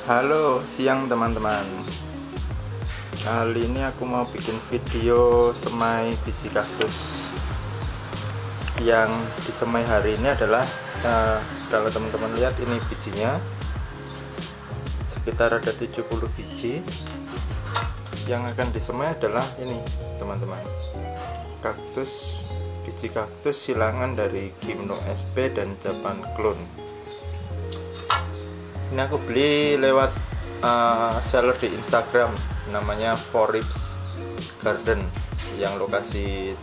Halo, siang teman-teman. Kali ini aku mau bikin video semai biji kaktus. Yang disemai hari ini adalah kalau teman-teman lihat ini bijinya sekitar ada 70 biji. Yang akan disemai adalah ini teman-teman, biji kaktus silangan dari Gimno SP dan Japan Clone. Ini aku beli lewat seller di Instagram, namanya Foribs Garden, yang lokasi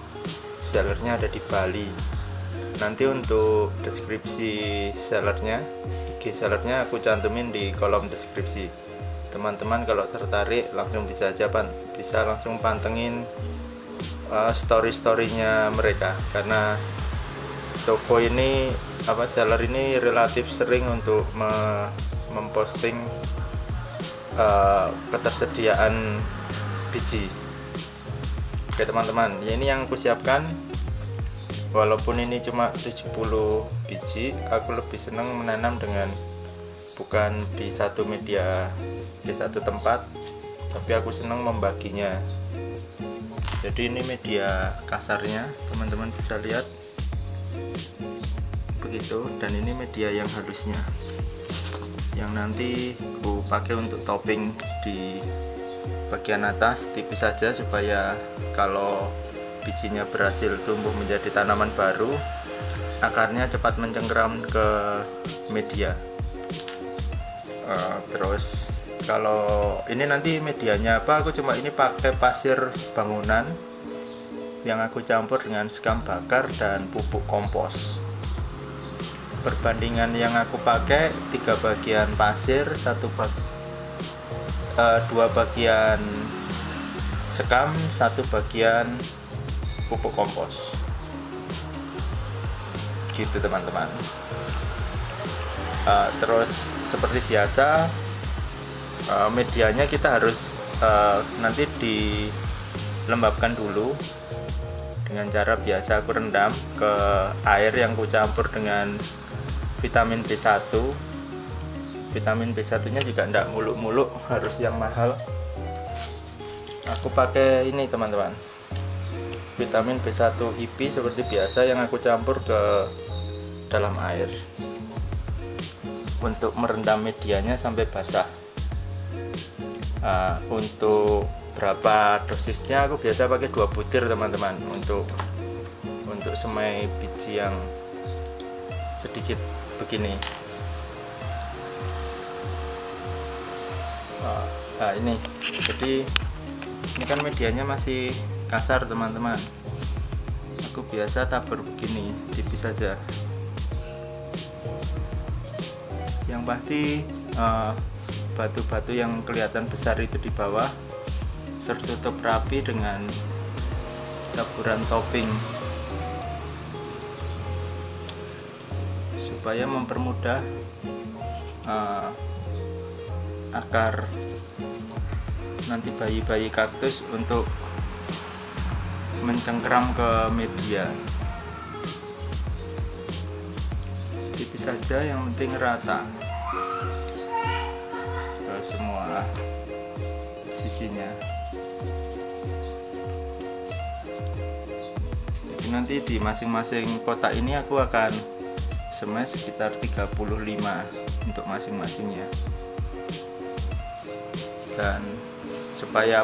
sellernya ada di Bali. Nanti untuk deskripsi sellernya, IG sellernya aku cantumin di kolom deskripsi. Teman-teman kalau tertarik langsung bisa langsung pantengin story-storynya mereka, karena toko ini seller ini relatif sering untuk memposting ketersediaan biji. Oke teman-teman, ini yang aku siapkan. Walaupun ini cuma 70 biji, aku lebih senang menanam bukan di satu media, di satu tempat, tapi aku senang membaginya. Jadi ini media kasarnya, teman-teman bisa lihat begitu, dan ini media yang halusnya yang nanti aku pakai untuk topping di bagian atas tipis saja, supaya kalau bijinya berhasil tumbuh menjadi tanaman baru, akarnya cepat mencengkeram ke media. Terus kalau ini nanti medianya aku cuma ini pakai pasir bangunan yang aku campur dengan sekam bakar dan pupuk kompos. Perbandingan yang aku pakai 3 bagian pasir, 2 bagian sekam, 1 bagian pupuk kompos, gitu teman-teman. Terus seperti biasa, medianya kita harus nanti dilembabkan dulu dengan cara biasa. Aku rendam ke air yang aku campur dengan vitamin B1. Vitamin B1 nya juga tidak muluk-muluk, harus yang mahal. Aku pakai ini teman-teman, vitamin B1 IP seperti biasa, yang aku campur ke dalam air untuk merendam medianya sampai basah. Untuk berapa dosisnya, aku biasa pakai 2 butir teman-teman, untuk semai biji yang sedikit begini. Ini jadi ini kan medianya masih kasar teman-teman, aku biasa tabur begini tipis saja. Yang pasti batu-batu yang kelihatan besar itu di bawah tertutup rapi dengan taburan topping, supaya mempermudah akar nanti bayi-bayi kaktus untuk mencengkeram ke media. Tipis saja, yang penting rata ke semua sisinya. Jadi nanti di masing-masing kotak ini aku akan semai sekitar 35 untuk masing-masingnya. Dan supaya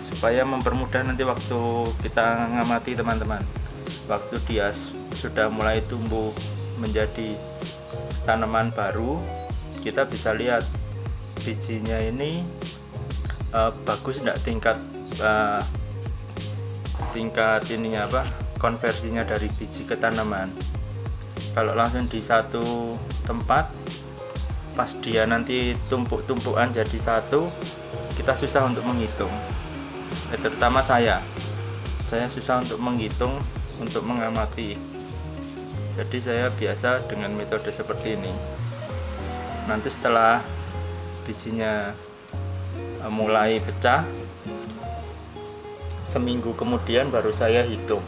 supaya mempermudah nanti waktu kita ngamati teman-teman, waktu dia sudah mulai tumbuh menjadi tanaman baru, kita bisa lihat bijinya ini bagus tidak, tingkat ininya konversinya dari biji ke tanaman. Kalau langsung di satu tempat, pas dia nanti tumpuk-tumpukan jadi satu, kita susah untuk menghitung. Terutama saya susah untuk menghitung, untuk mengamati. Jadi saya biasa dengan metode seperti ini. Nanti setelah bijinya mulai pecah, seminggu kemudian baru saya hitung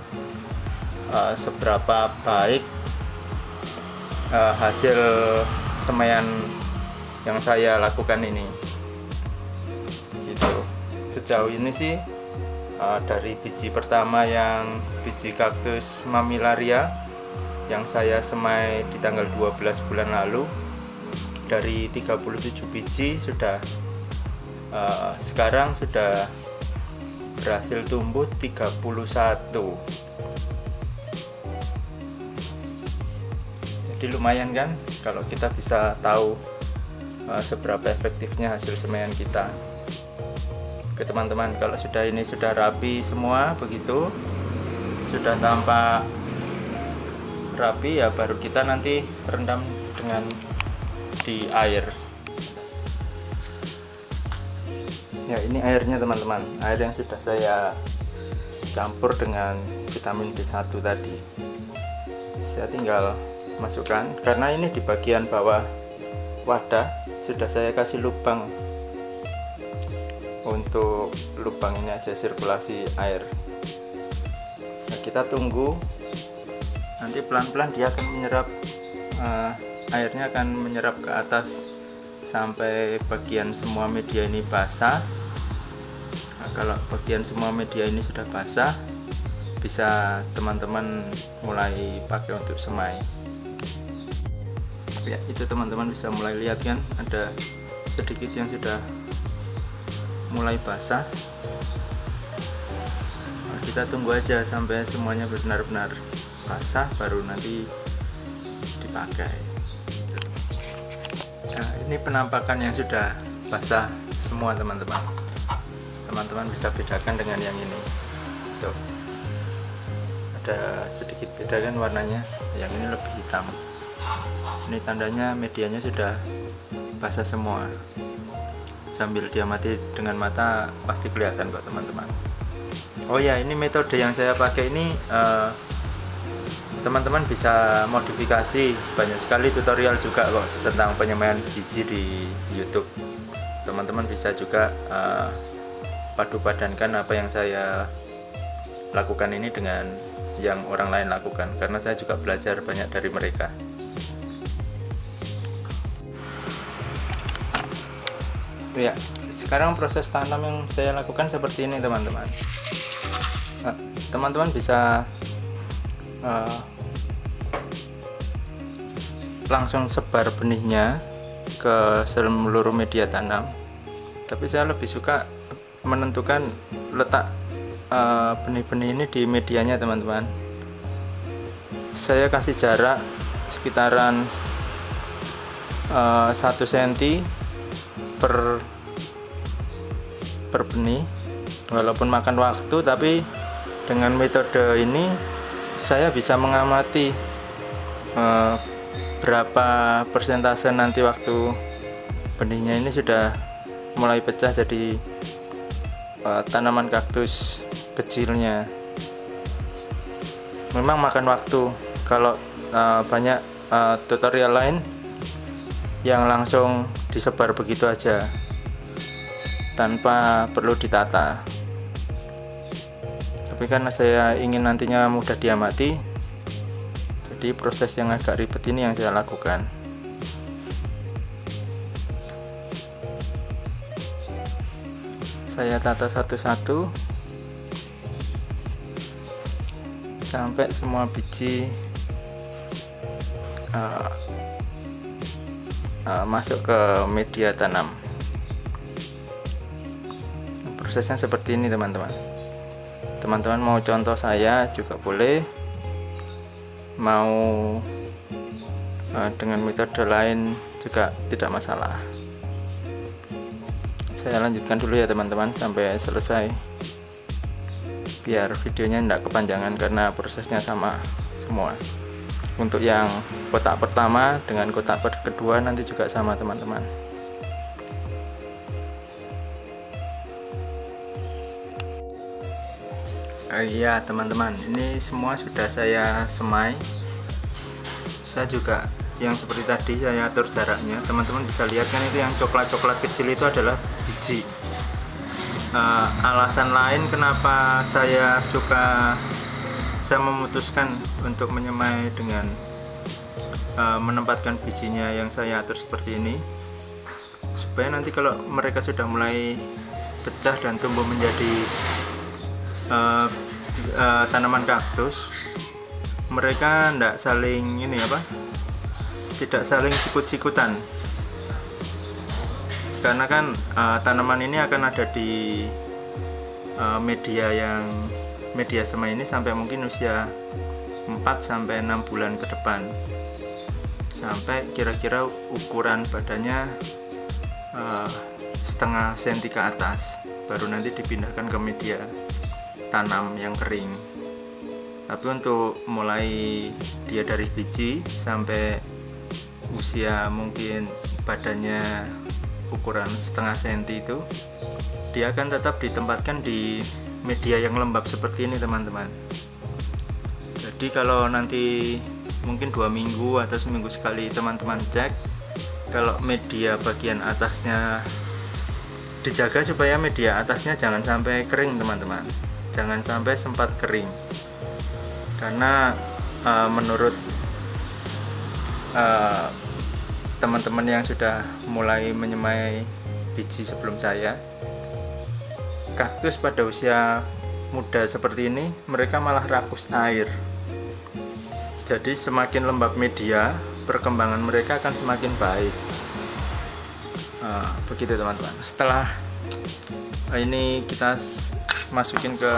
seberapa baik hasil semaian yang saya lakukan ini gitu. Sejauh ini sih dari biji pertama yang biji kaktus Mammillaria yang saya semai di tanggal 12 bulan lalu, dari 37 biji sudah sekarang sudah berhasil tumbuh 31. Jadi lumayan kan kalau kita bisa tahu seberapa efektifnya hasil semaian kita. Oke teman-teman, kalau ini sudah rapi semua begitu, sudah tampak rapi, ya baru kita nanti rendam dengan di air. Ya ini airnya teman-teman, air yang sudah saya campur dengan vitamin B1 tadi. Saya tinggal masukkan, karena ini di bagian bawah wadah sudah saya kasih lubang, untuk lubang ini aja sirkulasi air. Nah, kita tunggu, nanti pelan-pelan dia akan menyerap, airnya akan menyerap ke atas sampai bagian semua media ini basah. Nah, kalau bagian semua media ini sudah basah, bisa teman-teman mulai pakai untuk semai. Ya itu teman-teman bisa mulai lihat kan, ada sedikit yang sudah mulai basah. Nah, kita tunggu aja sampai semuanya benar-benar basah, baru nanti dipakai. Nah, ini penampakan yang sudah basah semua teman-teman. Teman-teman bisa bedakan dengan yang ini. Tuh, ada sedikit beda kan warnanya, yang ini lebih hitam. Ini tandanya medianya sudah basah semua. Sambil diamati dengan mata pasti kelihatan kok teman-teman. Oh ya, ini metode yang saya pakai ini teman-teman bisa modifikasi, banyak sekali tutorial juga kok tentang penyemaian biji di YouTube. Teman-teman bisa juga padu-padankan apa yang saya lakukan ini dengan yang orang lain lakukan, karena saya juga belajar banyak dari mereka. Ya, sekarang proses tanam yang saya lakukan seperti ini teman-teman. Nah, teman-teman bisa langsung sebar benihnya ke seluruh media tanam, tapi saya lebih suka menentukan letak benih-benih ini di medianya teman-teman. Saya kasih jarak sekitaran 1 cm per benih, walaupun makan waktu, tapi dengan metode ini saya bisa mengamati berapa persentase nanti waktu benihnya ini sudah mulai pecah jadi tanaman kaktus kecilnya. Memang makan waktu. Kalau banyak tutorial lain yang langsung disebar begitu aja tanpa perlu ditata, tapi karena saya ingin nantinya mudah diamati, jadi proses yang agak ribet ini yang saya lakukan. Saya tata satu-satu sampai semua biji masuk ke media tanam. Prosesnya seperti ini teman-teman. Teman-teman mau contoh saya juga boleh, mau dengan metode lain juga tidak masalah. Saya lanjutkan dulu ya teman-teman sampai selesai, biar videonya tidak kepanjangan karena prosesnya sama semua. Untuk yang kotak pertama dengan kotak kedua nanti juga sama teman-teman. Iya teman-teman, ini semua sudah saya semai. Saya juga yang seperti tadi saya atur jaraknya. Teman-teman bisa lihat kan, itu yang coklat-coklat kecil itu adalah biji. Alasan lain kenapa saya memutuskan untuk menyemai dengan menempatkan bijinya yang saya atur seperti ini, supaya nanti kalau mereka sudah mulai pecah dan tumbuh menjadi tanaman kaktus, mereka tidak saling tidak saling sikut-sikutan, karena kan tanaman ini akan ada di media semai ini sampai mungkin usia 4-6 bulan ke depan, sampai kira-kira ukuran badannya setengah senti ke atas, baru nanti dipindahkan ke media tanam yang kering. Tapi untuk mulai dia dari biji sampai usia mungkin badannya ukuran setengah senti itu, dia akan tetap ditempatkan di media yang lembab seperti ini teman-teman. Jadi kalau nanti mungkin 2 minggu atau seminggu sekali teman-teman cek, kalau media bagian atasnya dijaga supaya media atasnya jangan sampai kering teman-teman, jangan sampai sempat kering, karena menurut teman-teman yang sudah mulai menyemai biji sebelum saya, kaktus pada usia muda seperti ini mereka malah rakus air. Jadi semakin lembab media, perkembangan mereka akan semakin baik. Begitu teman-teman. Setelah ini kita masukin ke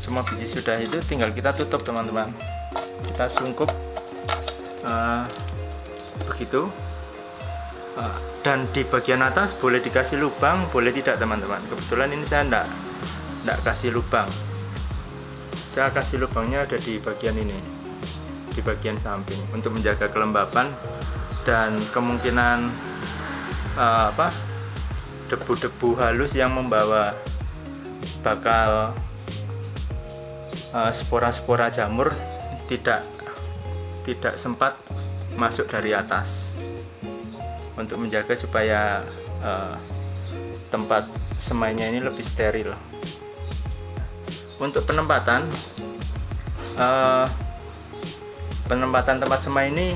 semua biji sudah itu, tinggal kita tutup teman-teman. Kita sungkup begitu. Dan di bagian atas boleh dikasih lubang, boleh tidak teman-teman. Kebetulan ini saya enggak kasih lubang. Saya kasih lubangnya ada di bagian ini, di bagian samping, untuk menjaga kelembapan dan kemungkinan debu-debu halus yang membawa bakal spora-spora jamur tidak sempat masuk dari atas, untuk menjaga supaya tempat semainya ini lebih steril. Untuk penempatan tempat semai ini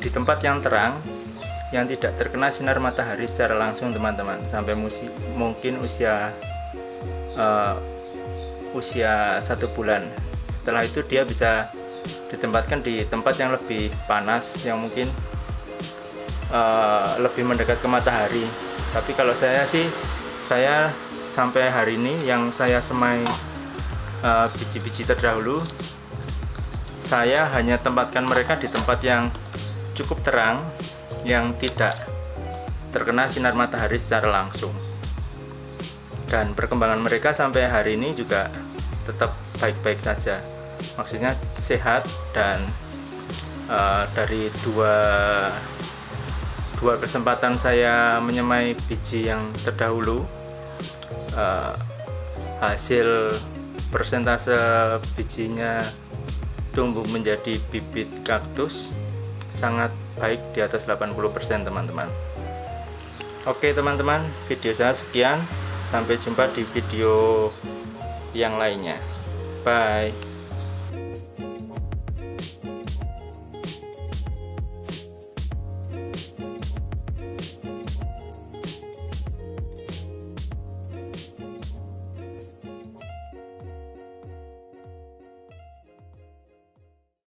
di tempat yang terang, yang tidak terkena sinar matahari secara langsung teman-teman, sampai mungkin usia 1 bulan. Setelah itu dia bisa ditempatkan di tempat yang lebih panas, yang mungkin lebih mendekat ke matahari. Tapi kalau saya sampai hari ini yang saya semai biji-biji terdahulu, saya hanya tempatkan mereka di tempat yang cukup terang, yang tidak terkena sinar matahari secara langsung, dan perkembangan mereka sampai hari ini juga tetap baik-baik saja, maksudnya sehat. Dan dari dua kesempatan saya menyemai biji yang terdahulu, hasil persentase bijinya tumbuh menjadi bibit kaktus sangat baik, di atas 80% teman-teman. Oke teman-teman, video saya sekian, sampai jumpa di video yang lainnya. Bye.